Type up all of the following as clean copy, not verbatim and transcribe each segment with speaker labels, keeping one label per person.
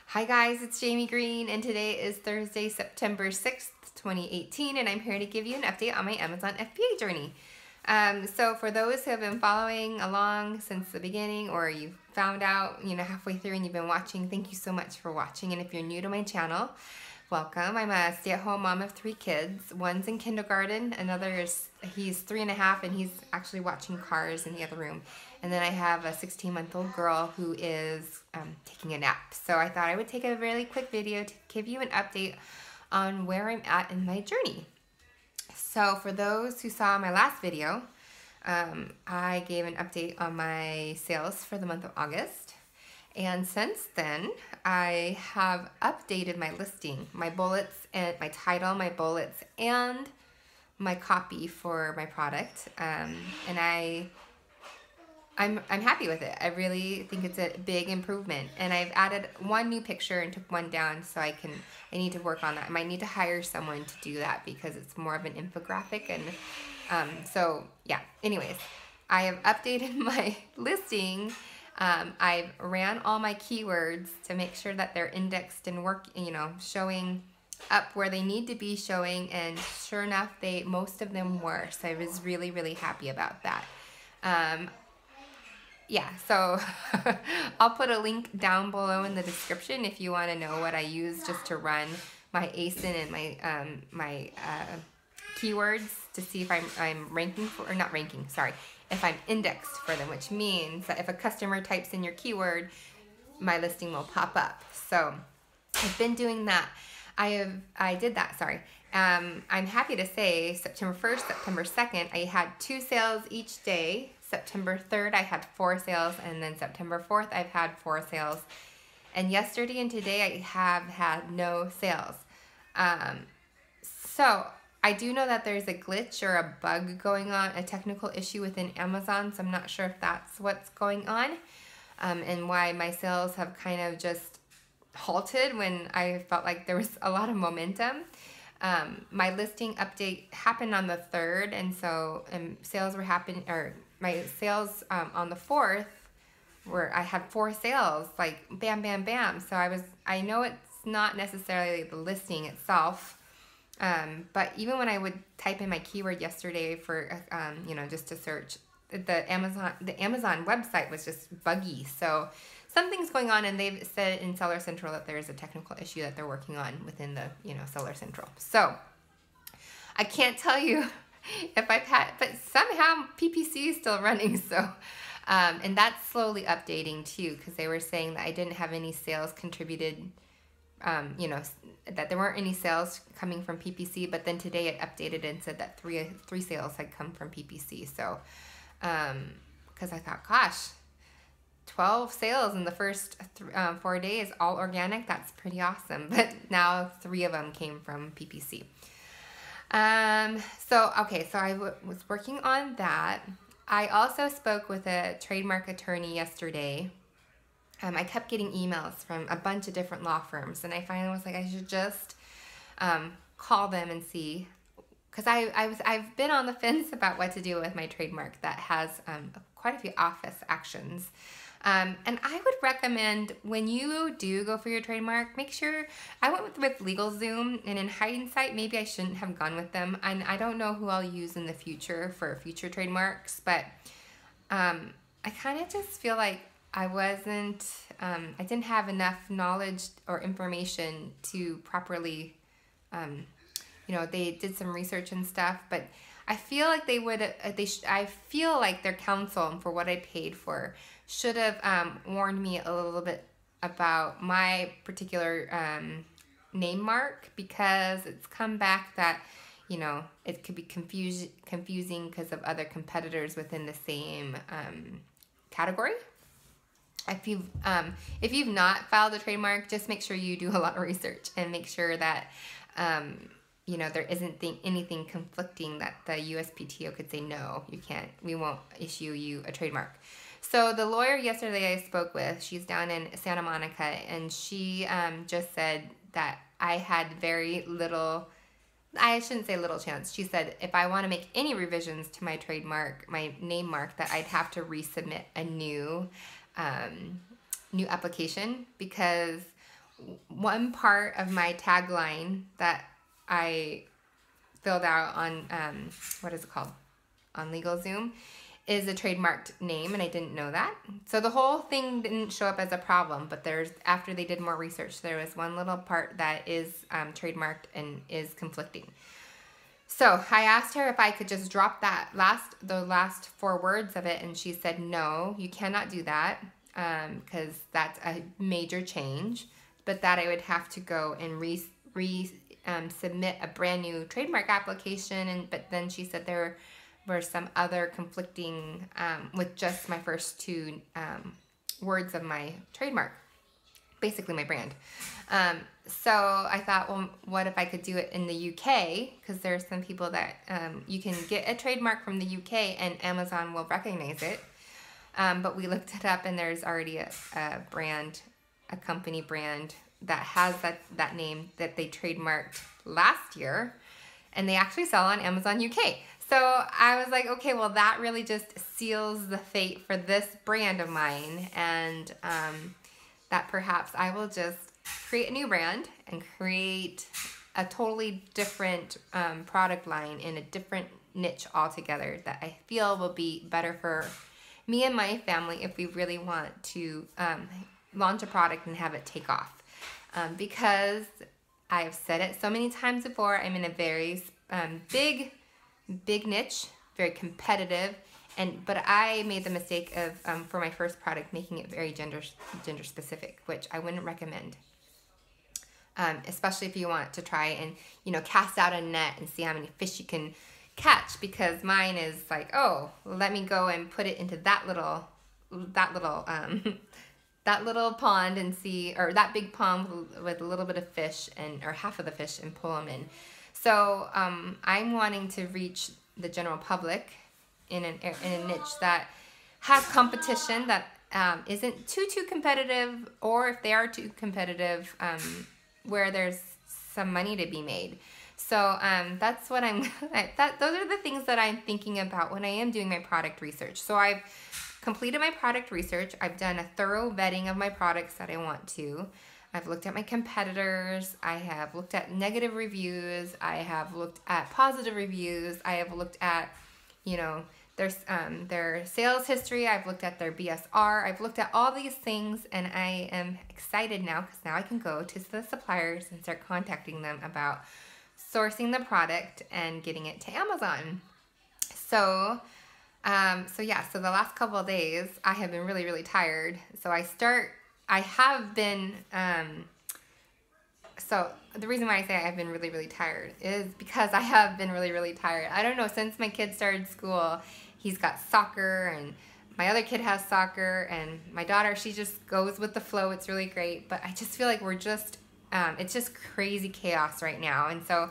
Speaker 1: Hi guys, it's Jamie Green and today is Thursday, September 6th, 2018, and I'm here to give you an update on my Amazon FBA journey. So for those who have been following along since the beginning, or you found out, halfway through and you've been watching, thank you so much for watching. And if you're new to my channel, welcome. I'm a stay-at-home mom of 3 kids. One's in kindergarten, he's 3.5 and he's actually watching Cars in the other room. And then I have a 16-month-old girl who is taking a nap. So I thought I would take a really quick video to give you an update on where I'm at in my journey. So for those who saw my last video, I gave an update on my sales for the month of August. And since then, I have updated my listing, my bullets, and my title, my bullets, and my copy for my product. And I'm happy with it. I really think it's a big improvement. And I've added one new picture and took one down, so I need to work on that. I might need to hire someone to do that because it's more of an infographic. And so yeah, anyways, I have updated my listing. I've ran all my keywords to make sure that they're indexed and showing up where they need to be showing, and sure enough, most of them were. So I was really, really happy about that. Yeah, so I'll put a link down below in the description if you want to know what I use just to run my ASIN and my keywords to see if I'm ranking for, or not ranking, sorry, if I'm indexed for them, which means that if a customer types in your keyword, my listing will pop up. So I've been doing that. I did that, sorry. I'm happy to say September 1st, September 2nd, I had 2 sales each day. September 3rd, I had 4 sales, and then September 4th, I've had 4 sales. And yesterday and today, I have had no sales. So I do know that there's a glitch or a bug going on, a technical issue within Amazon, so I'm not sure if that's what's going on, and why my sales have kind of just halted when I felt like there was a lot of momentum. My listing update happened on the 3rd, and so sales were happening, or my sales on the 4th, where I had 4 sales, like bam, bam, bam. So I know it's not necessarily the listing itself, but even when I would type in my keyword yesterday for, just to search, the Amazon website was just buggy. So something's going on, and they've said in Seller Central that there's a technical issue that they're working on within the, Seller Central. So I can't tell you if I've had, but somehow PPC is still running. So, and that's slowly updating too, because they were saying that I didn't have any sales contributed, that there weren't any sales coming from PPC, but then today it updated and said that three sales had come from PPC. So, because I thought, gosh, 12 sales in the first 4 days, all organic, that's pretty awesome. But now 3 of them came from PPC. So I was working on that. I also spoke with a trademark attorney yesterday. I kept getting emails from a bunch of different law firms, and I finally was like, I should just call them and see, because I've been on the fence about what to do with my trademark that has quite a few office actions. And I would recommend, when you do go for your trademark, make sure, I went with LegalZoom, and in hindsight, maybe I shouldn't have gone with them. And I don't know who I'll use in the future for future trademarks, but I kind of just feel like I didn't have enough knowledge or information to properly, they did some research and stuff, but I feel like I feel like their counsel, for what I paid for, should have warned me a little bit about my particular name mark, because it's come back that, it could be confusing because of other competitors within the same category. If you've not filed a trademark, just make sure you do a lot of research and make sure that there isn't anything conflicting that the USPTO could say, no, you can't, we won't issue you a trademark. So the lawyer yesterday I spoke with, she's down in Santa Monica, and she just said that I had very little, I shouldn't say little chance. She said if I want to make any revisions to my trademark, my name mark, that I'd have to resubmit a new application, because one part of my tagline that I filled out on, what is it called? On LegalZoom is a trademarked name, and I didn't know that. So the whole thing didn't show up as a problem, but after they did more research, there was one little part that is trademarked and is conflicting. So I asked her if I could just drop the last 4 words of it, and she said, no, you cannot do that, because that's a major change, but that I would have to go and submit a brand new trademark application. But then she said there were some other conflicting with just my first 2 words of my trademark, basically my brand. So I thought, well, what if I could do it in the UK? Because there's some people that you can get a trademark from the UK and Amazon will recognize it. But we looked it up, and there's already a brand, a company brand that has that name that they trademarked last year, and they actually sell on Amazon UK. So I was like, okay, well, that really just seals the fate for this brand of mine, and that perhaps I will just create a new brand and create a totally different product line in a different niche altogether that I feel will be better for me and my family if we really want to launch a product and have it take off. Because I've said it so many times before, I'm in a very big niche, very competitive, but I made the mistake of for my first product making it very gender specific, which I wouldn't recommend. Especially if you want to try and cast out a net and see how many fish you can catch, because mine is like, oh, let me go and put it into that little that little pond and see, or that big pond with a little bit of fish or half of the fish, and pull them in. So I'm wanting to reach the general public in a niche that has competition that isn't too competitive, or if they are too competitive, where there's some money to be made. So that's what those are the things that I'm thinking about when I am doing my product research. So I've completed my product research. I've done a thorough vetting of my products that I want to. I've looked at my competitors. I have looked at negative reviews. I have looked at positive reviews. I have looked at, their sales history. I've looked at their BSR. I've looked at all these things, and I am excited now because now I can go to the suppliers and start contacting them about sourcing the product and getting it to Amazon. So the last couple of days I have been really, really tired. So the reason why I say I've been really, really tired is because I have been really, really tired. I don't know, since my kid started school, he's got soccer, and my other kid has soccer, and my daughter, she just goes with the flow. It's really great, but I just feel like it's just crazy chaos right now. And so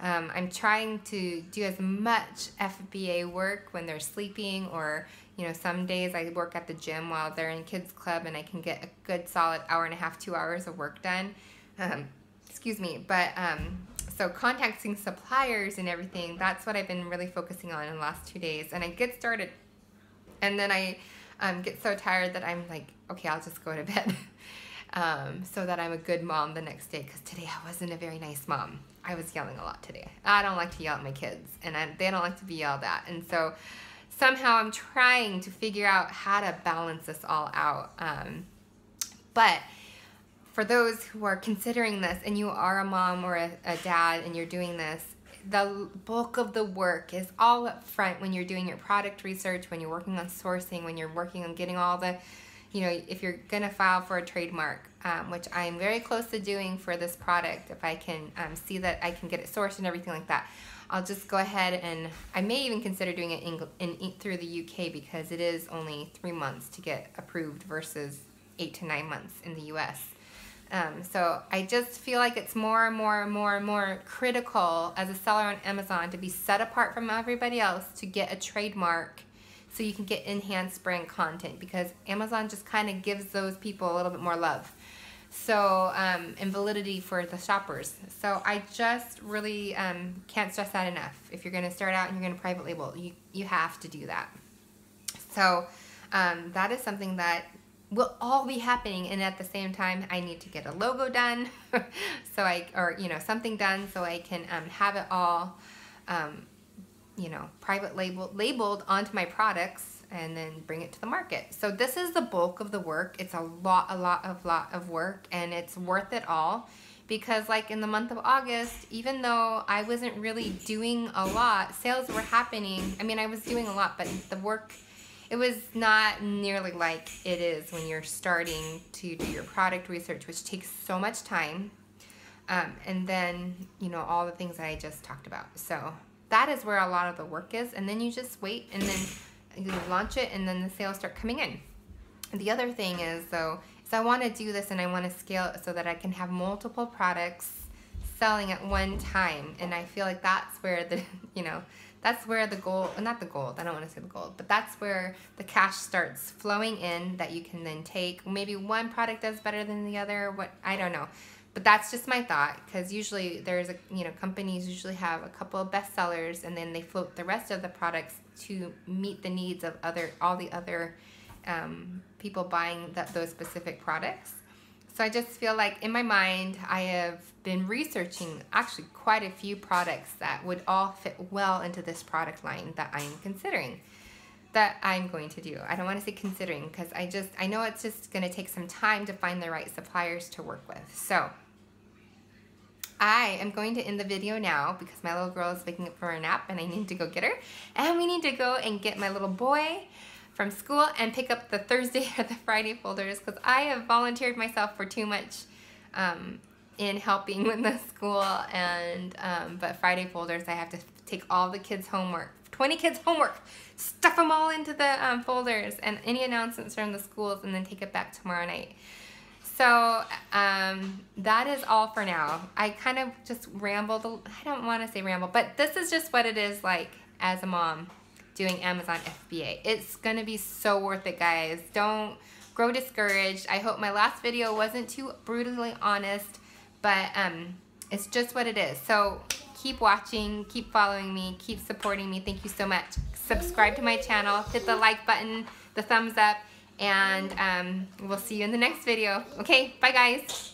Speaker 1: I'm trying to do as much FBA work when they're sleeping, or some days I work at the gym while they're in kids club, and I can get a good solid hour and a half, 2 hours of work done. So contacting suppliers and everything, that's what I've been really focusing on in the last 2 days. And I get started, and then I get so tired that I'm like, okay, I'll just go to bed. So that I'm a good mom the next day, because today I wasn't a very nice mom. I was yelling a lot today. I don't like to yell at my kids, and they don't like to be yelled at. And so somehow I'm trying to figure out how to balance this all out. But for those who are considering this, and you are a mom or a dad and you're doing this, the bulk of the work is all up front when you're doing your product research, when you're working on sourcing, when you're working on getting all the, if you're going to file for a trademark, which I am very close to doing for this product, if I can see that I can get it sourced and everything like that, I'll just go ahead, and I may even consider doing it through the UK, because it is only 3 months to get approved versus 8 to 9 months in the US. So I just feel like it's more and more critical as a seller on Amazon to be set apart from everybody else to get a trademark, so you can get enhanced brand content, because Amazon just kind of gives those people a little bit more love. So, and validity for the shoppers. So I just really can't stress that enough. If you're going to start out and you're going to private label, you have to do that. So that is something that will all be happening, and at the same time I need to get a logo done or something done so I can have it all private labeled onto my products and then bring it to the market. So this is the bulk of the work. It's a lot of work, and it's worth it all, because like in the month of August, even though I wasn't really doing a lot, sales were happening. I mean, I was doing a lot, but the work, it was not nearly like it is when you're starting to do your product research, which takes so much time. And then, all the things that I just talked about. So that is where a lot of the work is. And then you just wait, and then you launch it, and then the sales start coming in. And the other thing is, though, is I want to do this and I want to scale it so that I can have multiple products selling at one time. And I feel like that's where the, that's where the goal, not the gold, I don't want to say the gold, but that's where the cash starts flowing in that you can then take. Maybe one product does better than the other, I don't know. But that's just my thought, because usually there's companies usually have a couple of best sellers, and then they float the rest of the products to meet the needs of all the other people buying those specific products. So I just feel like in my mind I have been researching actually quite a few products that would all fit well into this product line that I'm considering, that I'm going to do. I don't want to say considering, because I know it's just going to take some time to find the right suppliers to work with. So I am going to end the video now because my little girl is waking up from her nap and I need to go get her. And we need to go and get my little boy from school and pick up the Thursday or the Friday folders, because I have volunteered myself for too much in helping with the school. And but Friday folders, I have to take all the kids' homework, 20 kids' homework, stuff them all into the folders, and any announcements from the schools, and then take it back tomorrow night. So that is all for now. I kind of just rambled. I don't want to say ramble, but this is just what it is like as a mom doing Amazon FBA. It's going to be so worth it, guys. Don't grow discouraged. I hope my last video wasn't too brutally honest, but it's just what it is. So keep watching, keep following me, keep supporting me. Thank you so much. Subscribe to my channel, hit the like button, the thumbs up, and we'll see you in the next video. Okay, bye guys.